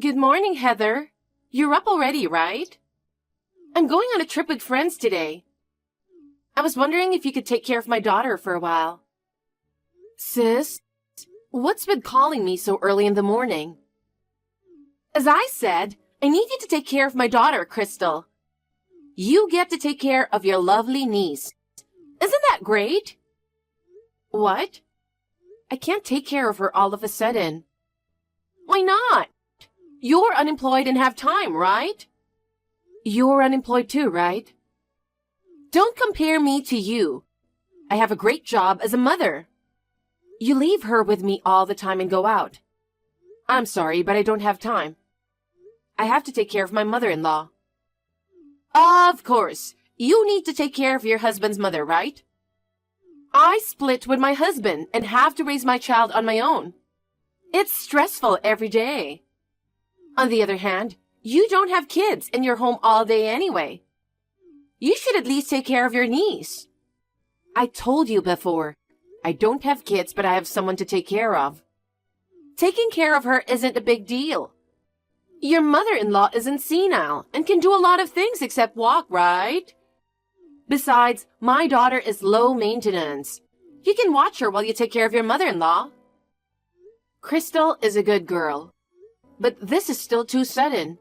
Good morning, Heather. You're up already, right? I'm going on a trip with friends today. I was wondering if you could take care of my daughter for a while. Sis, what's with calling me so early in the morning? As I said, I need you to take care of my daughter, Crystal. You get to take care of your lovely niece. Isn't that great? What? I can't take care of her all of a sudden. Why not? You're unemployed and have time, right? You're unemployed too, right? Don't compare me to you. I have a great job as a mother. You leave her with me all the time and go out. I'm sorry, but I don't have time. I have to take care of my mother-in-law. Of course, you need to take care of your husband's mother, right? I split with my husband and have to raise my child on my own. It's stressful every day. On the other hand, you don't have kids and you're home all day anyway. You should at least take care of your niece. I told you before, I don't have kids, but I have someone to take care of. Taking care of her isn't a big deal. Your mother-in-law isn't senile and can do a lot of things except walk, right? Besides, my daughter is low maintenance. You can watch her while you take care of your mother-in-law. Crystal is a good girl. But this is still too sudden.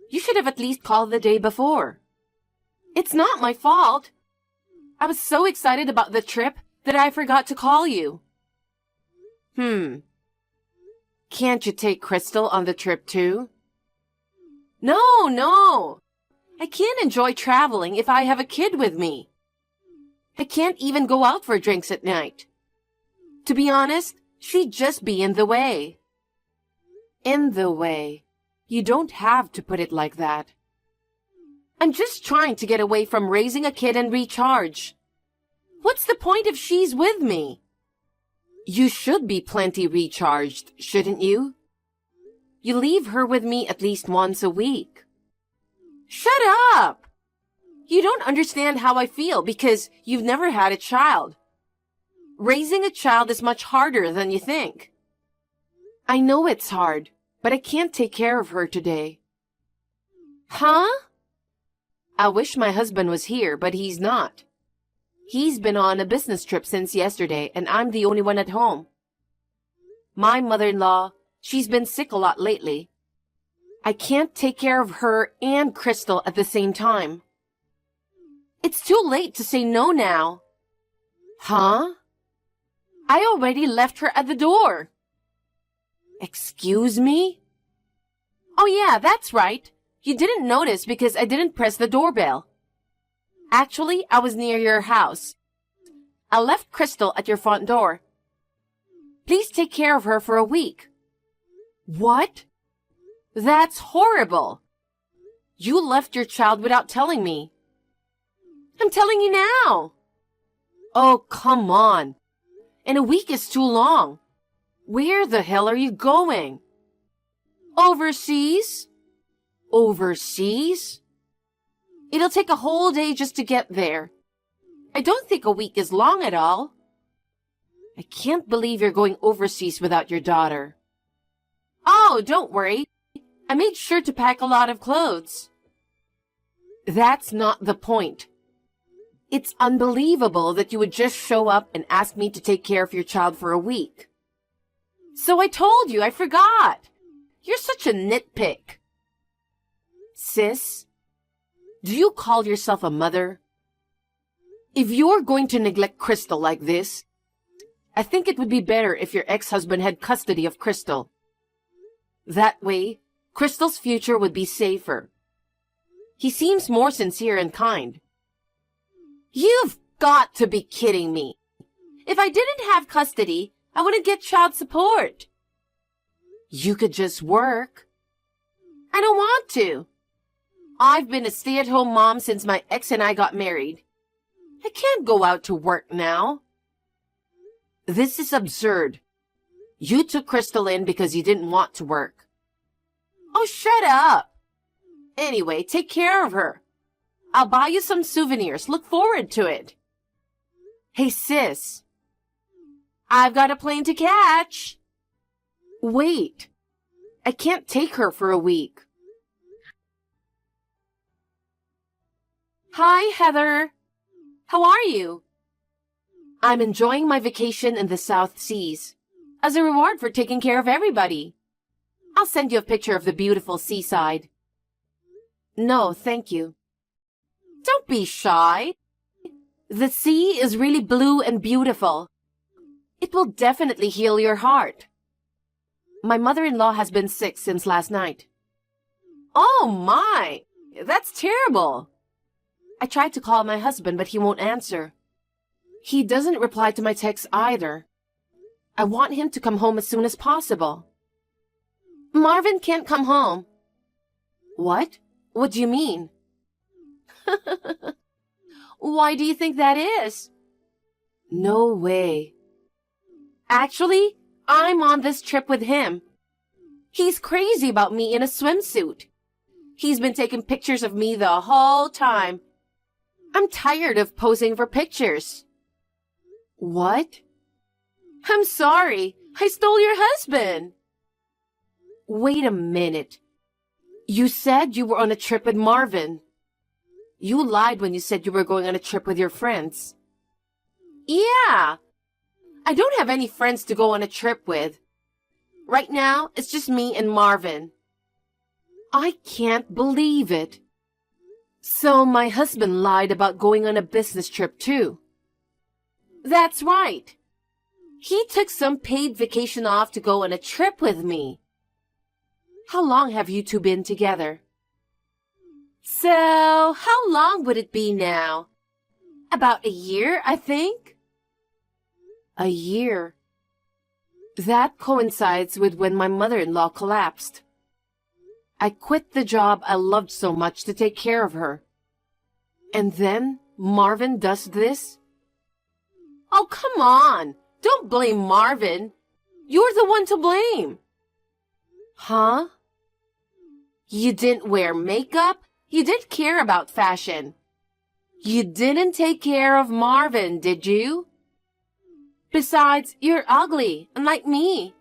You should have at least called the day before. It's not my fault. I was so excited about the trip that I forgot to call you. Can't you take Crystal on the trip too? No. I can't enjoy traveling if I have a kid with me. I can't even go out for drinks at night. To be honest, she'd just be in the way. In the way. You don't have to put it like that. I'm just trying to get away from raising a kid and recharge. What's the point if she's with me? You should be plenty recharged, shouldn't you? You leave her with me at least once a week. Shut up! You don't understand how I feel because you've never had a child. Raising a child is much harder than you think. I know it's hard, but I can't take care of her today. Huh? I wish my husband was here, but he's not. He's been on a business trip since yesterday, and I'm the only one at home. My mother-in-law, she's been sick a lot lately. I can't take care of her and Crystal at the same time. It's too late to say no now. Huh? I already left her at the door. Excuse me? Oh yeah, that's right. You didn't notice because I didn't press the doorbell. Actually, I was near your house. I left Crystal at your front door. Please take care of her for a week. What? That's horrible. You left your child without telling me. I'm telling you now. Oh, come on. And a week is too long. Where the hell are you going? Overseas? Overseas? It'll take a whole day just to get there. I don't think a week is long at all. I can't believe you're going overseas without your daughter. Oh, don't worry. I made sure to pack a lot of clothes. That's not the point. It's unbelievable that you would just show up and ask me to take care of your child for a week. So I told you, I forgot. You're such a nitpick. Sis, do you call yourself a mother? If you're going to neglect Crystal like this, I think it would be better if your ex-husband had custody of Crystal. That way, Crystal's future would be safer. He seems more sincere and kind. You've got to be kidding me. If I didn't have custody, I wouldn't get child support. You could just work. I don't want to. I've been a stay-at-home mom since my ex and I got married. I can't go out to work now. This is absurd. You took Crystal in because you didn't want to work. Oh, shut up. Anyway, take care of her. I'll buy you some souvenirs. Look forward to it. Hey, sis. I've got a plane to catch. Wait. I can't take her for a week. Hi, Heather. How are you? I'm enjoying my vacation in the South Seas as a reward for taking care of everybody. I'll send you a picture of the beautiful seaside. No, thank you. Don't be shy. The sea is really blue and beautiful. It will definitely heal your heart. My mother-in-law has been sick since last night. Oh my! That's terrible! I tried to call my husband, but he won't answer. He doesn't reply to my texts either. I want him to come home as soon as possible. Marvin can't come home. What? What do you mean? Why do you think that is? No way. Actually, I'm on this trip with him. He's crazy about me in a swimsuit. He's been taking pictures of me the whole time. I'm tired of posing for pictures. What? I'm sorry. I stole your husband. Wait a minute. You said you were on a trip with Marvin. You lied when you said you were going on a trip with your friends. Yeah. I don't have any friends to go on a trip with. Right now, it's just me and Marvin. I can't believe it. So my husband lied about going on a business trip too. That's right. He took some paid vacation off to go on a trip with me. How long have you two been together? So, how long would it be now? About a year, I think. A year. That coincides with when my mother-in-law collapsed. I quit the job I loved so much to take care of her. And then Marvin does this? Oh, come on. Don't blame Marvin. You're the one to blame. Huh? You didn't wear makeup? You did care about fashion. You didn't take care of Marvin, did you? Besides, you're ugly, unlike me.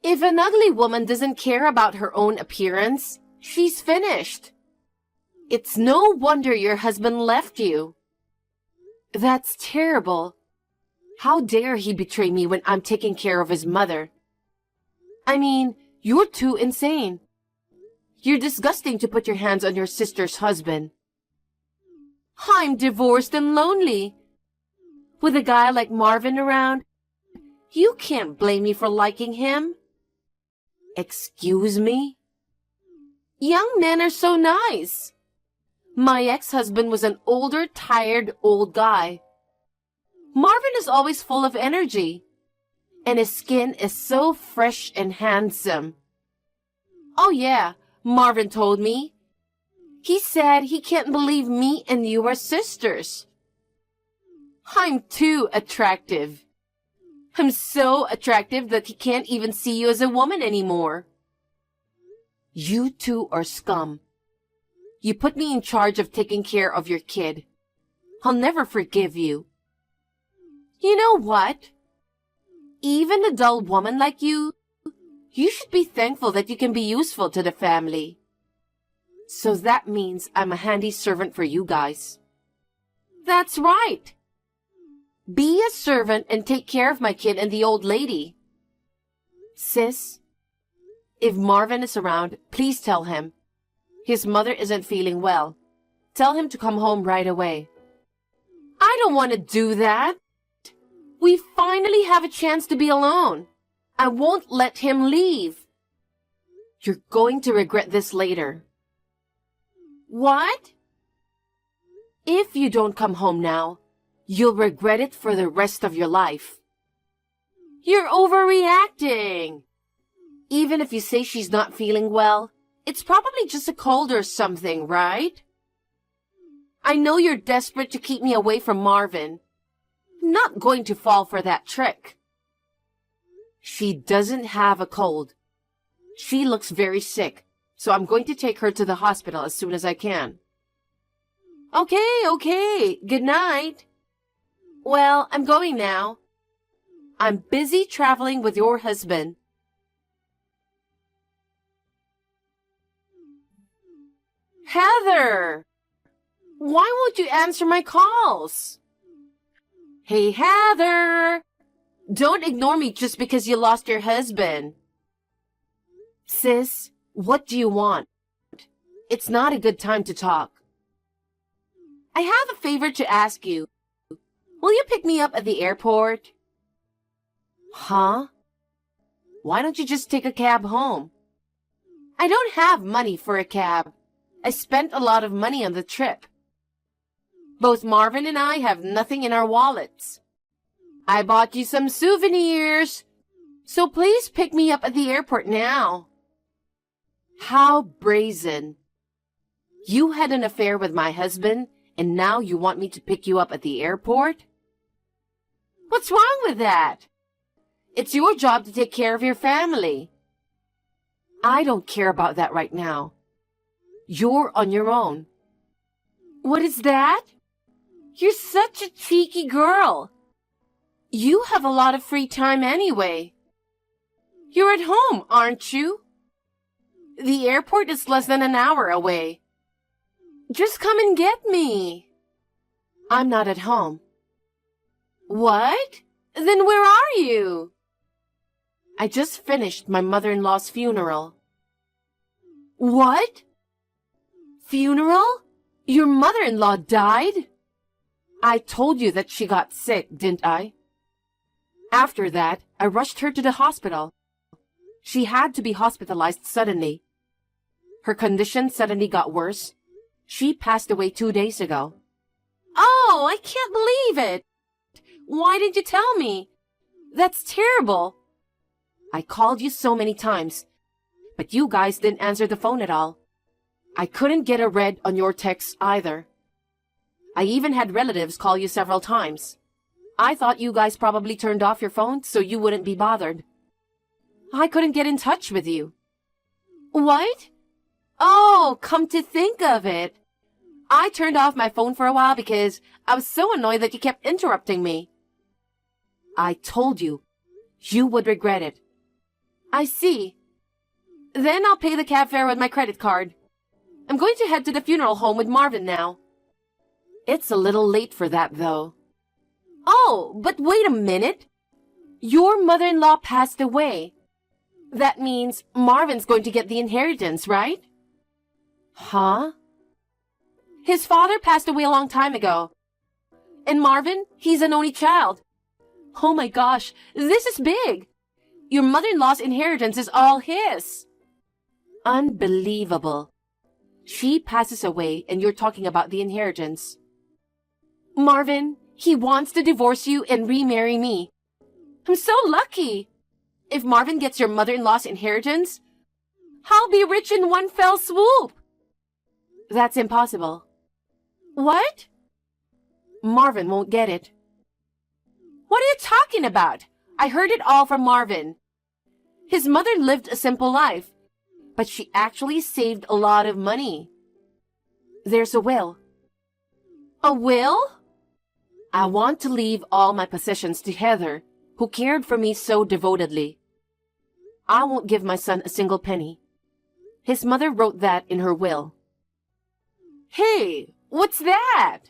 If an ugly woman doesn't care about her own appearance, she's finished. It's no wonder your husband left you. That's terrible. How dare he betray me when I'm taking care of his mother? I mean, you're too insane. You're disgusting to put your hands on your sister's husband. I'm divorced and lonely. With a guy like Marvin around, you can't blame me for liking him. Excuse me? Young men are so nice. My ex-husband was an older, tired, old guy. Marvin is always full of energy, and his skin is so fresh and handsome. Oh yeah, Marvin told me. He said he can't believe me and you are sisters. I'm too attractive. I'm so attractive that he can't even see you as a woman anymore. You two are scum. You put me in charge of taking care of your kid. I'll never forgive you. You know what? Even a dull woman like you should be thankful that you can be useful to the family. So that means I'm a handy servant for you guys. That's right. Be a servant and take care of my kid and the old lady. Sis, if Marvin is around, please tell him. His mother isn't feeling well. Tell him to come home right away. I don't want to do that. We finally have a chance to be alone. I won't let him leave. You're going to regret this later. What? If you don't come home now, you'll regret it for the rest of your life. You're overreacting. Even if you say she's not feeling well, it's probably just a cold or something, right? I know you're desperate to keep me away from Marvin. I'm not going to fall for that trick. She doesn't have a cold. She looks very sick, so I'm going to take her to the hospital as soon as I can. Okay. Good night. Well, I'm going now. I'm busy traveling with your husband. Heather! Why won't you answer my calls? Hey, Heather! Don't ignore me just because you lost your husband. Sis, what do you want? It's not a good time to talk. I have a favor to ask you. Will you pick me up at the airport? Huh? Why don't you just take a cab home? I don't have money for a cab. I spent a lot of money on the trip. Both Marvin and I have nothing in our wallets. I bought you some souvenirs, so please pick me up at the airport now. How brazen. You had an affair with my husband, and now you want me to pick you up at the airport? What's wrong with that? It's your job to take care of your family. I don't care about that right now. You're on your own. What is that? You're such a cheeky girl. You have a lot of free time anyway. You're at home, aren't you? The airport is less than an hour away. Just come and get me. I'm not at home. What? Then where are you? I just finished my mother-in-law's funeral. What? Funeral? Your mother-in-law died? I told you that she got sick, didn't I? After that, I rushed her to the hospital. She had to be hospitalized suddenly. Her condition suddenly got worse. She passed away 2 days ago. Oh, I can't believe it. Why didn't you tell me? That's terrible. I called you so many times, but you guys didn't answer the phone at all. I couldn't get a read on your texts either. I even had relatives call you several times. I thought you guys probably turned off your phone so you wouldn't be bothered. I couldn't get in touch with you. What? Oh, come to think of it. I turned off my phone for a while because I was so annoyed that you kept interrupting me. I told you, you would regret it. I see. Then I'll pay the cab fare with my credit card. I'm going to head to the funeral home with Marvin now. It's a little late for that, though. Oh, but wait a minute. Your mother-in-law passed away. That means Marvin's going to get the inheritance, right? Huh? His father passed away a long time ago. And Marvin, he's an only child. Oh my gosh, this is big. Your mother-in-law's inheritance is all his. Unbelievable. She passes away and you're talking about the inheritance. Marvin, he wants to divorce you and remarry me. I'm so lucky. If Marvin gets your mother-in-law's inheritance, I'll be rich in one fell swoop. That's impossible. What? Marvin won't get it. What are you talking about? I heard it all from Marvin. His mother lived a simple life, but she actually saved a lot of money. There's a will. A will? I want to leave all my possessions to Heather, who cared for me so devotedly. I won't give my son a single penny. His mother wrote that in her will. Hey, what's that?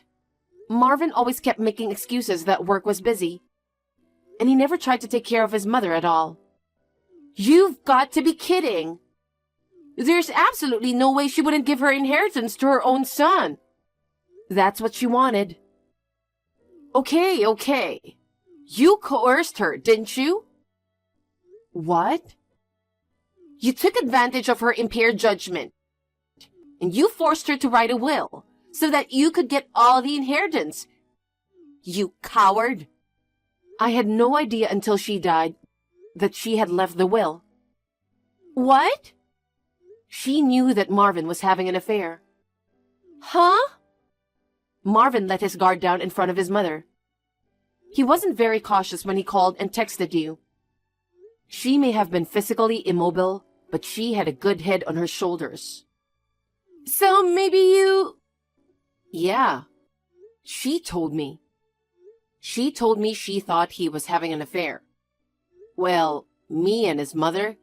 Marvin always kept making excuses that work was busy, and he never tried to take care of his mother at all. You've got to be kidding. There's absolutely no way she wouldn't give her inheritance to her own son. That's what she wanted. Okay. You coerced her, didn't you? What? You took advantage of her impaired judgment, and you forced her to write a will so that you could get all the inheritance. You coward. I had no idea until she died that she had left the will. What? She knew that Marvin was having an affair. Huh? Marvin let his guard down in front of his mother. He wasn't very cautious when he called and texted you. She may have been physically immobile, but she had a good head on her shoulders. So maybe you... Yeah. She told me. She told me she thought he was having an affair. Well, me and his mother,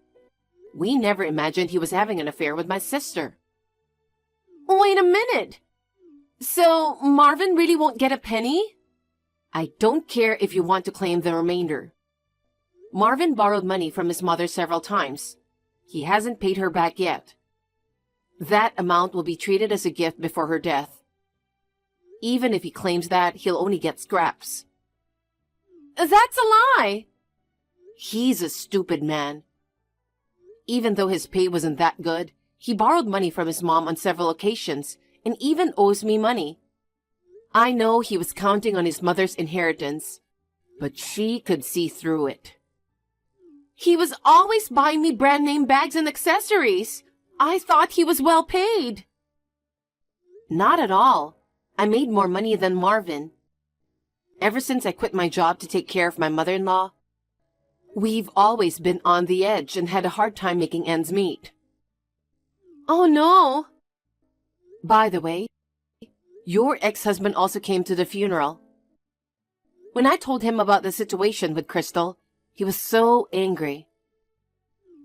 we never imagined he was having an affair with my sister. Wait a minute. So Marvin really won't get a penny? I don't care if you want to claim the remainder. Marvin borrowed money from his mother several times. He hasn't paid her back yet. That amount will be treated as a gift before her death. Even if he claims that, he'll only get scraps. That's a lie! He's a stupid man. Even though his pay wasn't that good, he borrowed money from his mom on several occasions and even owes me money. I know he was counting on his mother's inheritance, but she could see through it. He was always buying me brand name bags and accessories. I thought he was well paid. Not at all. I made more money than Marvin. Ever since I quit my job to take care of my mother-in-law, we've always been on the edge and had a hard time making ends meet. Oh no! By the way, your ex-husband also came to the funeral. When I told him about the situation with Crystal, he was so angry.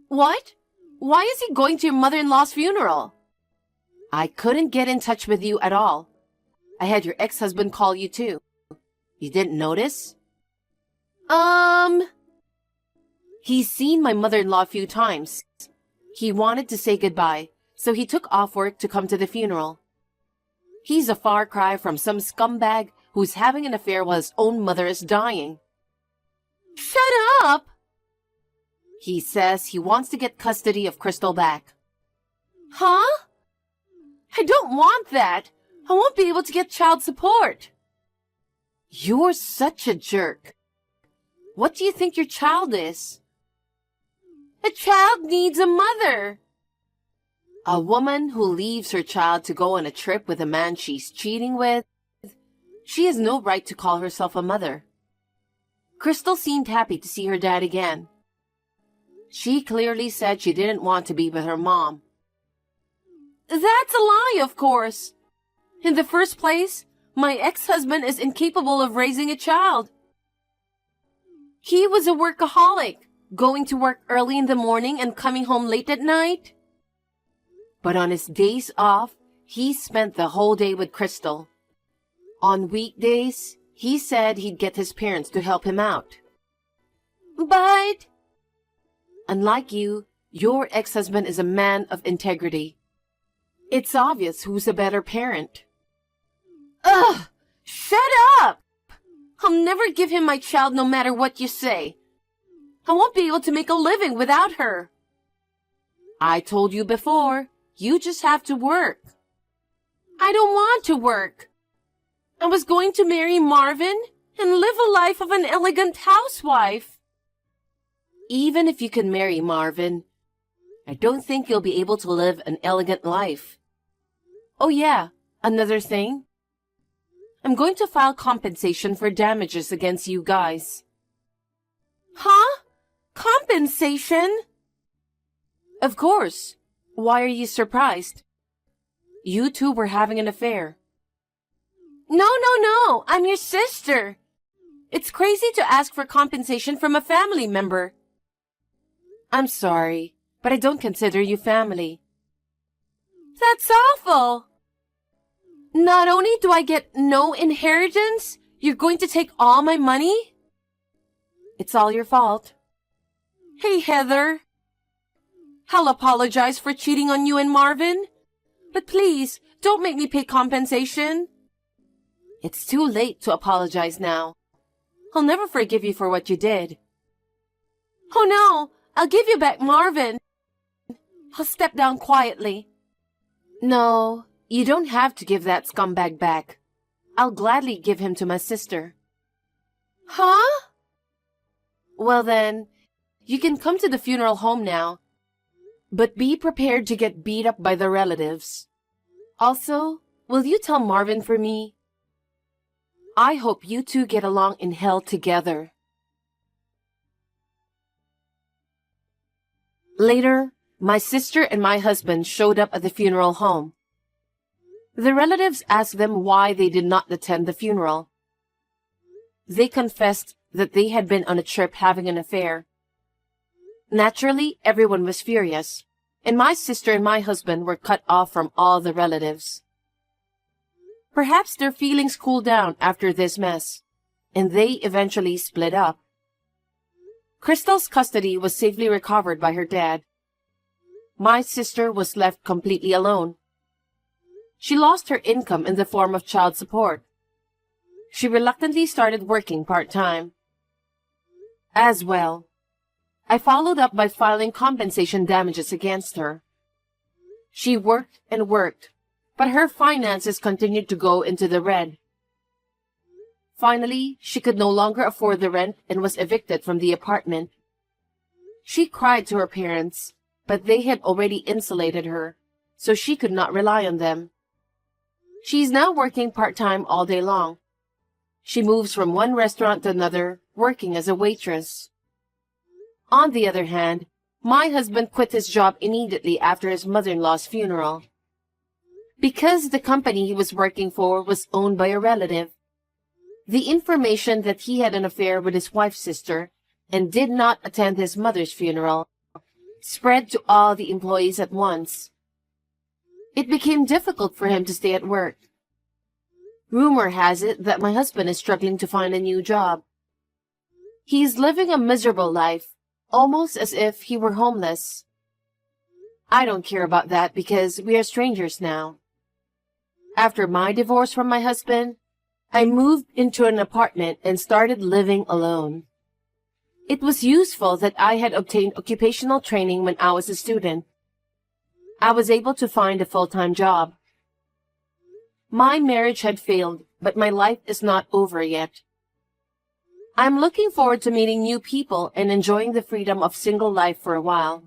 What? Why is he going to your mother-in-law's funeral? I couldn't get in touch with you at all. I had your ex-husband call you too. You didn't notice? He's seen my mother-in-law a few times. He wanted to say goodbye, so he took off work to come to the funeral. He's a far cry from some scumbag who's having an affair while his own mother is dying. Shut up! He says he wants to get custody of Crystal back. Huh? I don't want that. I won't be able to get child support. You're such a jerk. What do you think your child is? A child needs a mother. A woman who leaves her child to go on a trip with a man she's cheating with, she has no right to call herself a mother. Crystal seemed happy to see her dad again. She clearly said she didn't want to be with her mom. That's a lie, of course. In the first place, my ex-husband is incapable of raising a child. He was a workaholic, going to work early in the morning and coming home late at night. But on his days off, he spent the whole day with Crystal. On weekdays, he said he'd get his parents to help him out. But, unlike you, your ex-husband is a man of integrity. It's obvious who's a better parent. Ugh! Shut up! I'll never give him my child no matter what you say. I won't be able to make a living without her. I told you before, you just have to work. I don't want to work. I was going to marry Marvin and live a life of an elegant housewife. Even if you can marry Marvin, I don't think you'll be able to live an elegant life. Oh yeah, another thing. I'm going to file compensation for damages against you guys. Huh? Compensation? Of course. Why are you surprised? You two were having an affair. No, I'm your sister. It's crazy to ask for compensation from a family member. I'm sorry, but I don't consider you family. That's awful. Not only do I get no inheritance, you're going to take all my money? It's all your fault. Hey, Heather. I'll apologize for cheating on you and Marvin, but please don't make me pay compensation. It's too late to apologize now. I'll never forgive you for what you did. Oh no, I'll give you back Marvin. I'll step down quietly. No, you don't have to give that scumbag back. I'll gladly give him to my sister. Huh? Well then, you can come to the funeral home now. But be prepared to get beat up by the relatives. Also, will you tell Marvin for me? I hope you two get along in hell together. Later, my sister and my husband showed up at the funeral home. The relatives asked them why they did not attend the funeral. They confessed that they had been on a trip having an affair. Naturally, everyone was furious, and my sister and my husband were cut off from all the relatives. Perhaps their feelings cooled down after this mess, and they eventually split up. Crystal's custody was safely recovered by her dad. My sister was left completely alone. She lost her income in the form of child support. She reluctantly started working part-time. As well, I followed up by filing compensation damages against her. She worked and worked, but her finances continued to go into the red. Finally, she could no longer afford the rent and was evicted from the apartment. She cried to her parents, but they had already insulated her, so she could not rely on them. She is now working part-time all day long. She moves from one restaurant to another, working as a waitress. On the other hand, my husband quit his job immediately after his mother-in-law's funeral. Because the company he was working for was owned by a relative, the information that he had an affair with his wife's sister and did not attend his mother's funeral spread to all the employees at once. It became difficult for him to stay at work. Rumor has it that my husband is struggling to find a new job. He is living a miserable life, almost as if he were homeless. I don't care about that because we are strangers now. After my divorce from my husband, I moved into an apartment and started living alone. It was useful that I had obtained occupational training when I was a student. I was able to find a full-time job. My marriage had failed, but my life is not over yet. I'm looking forward to meeting new people and enjoying the freedom of single life for a while.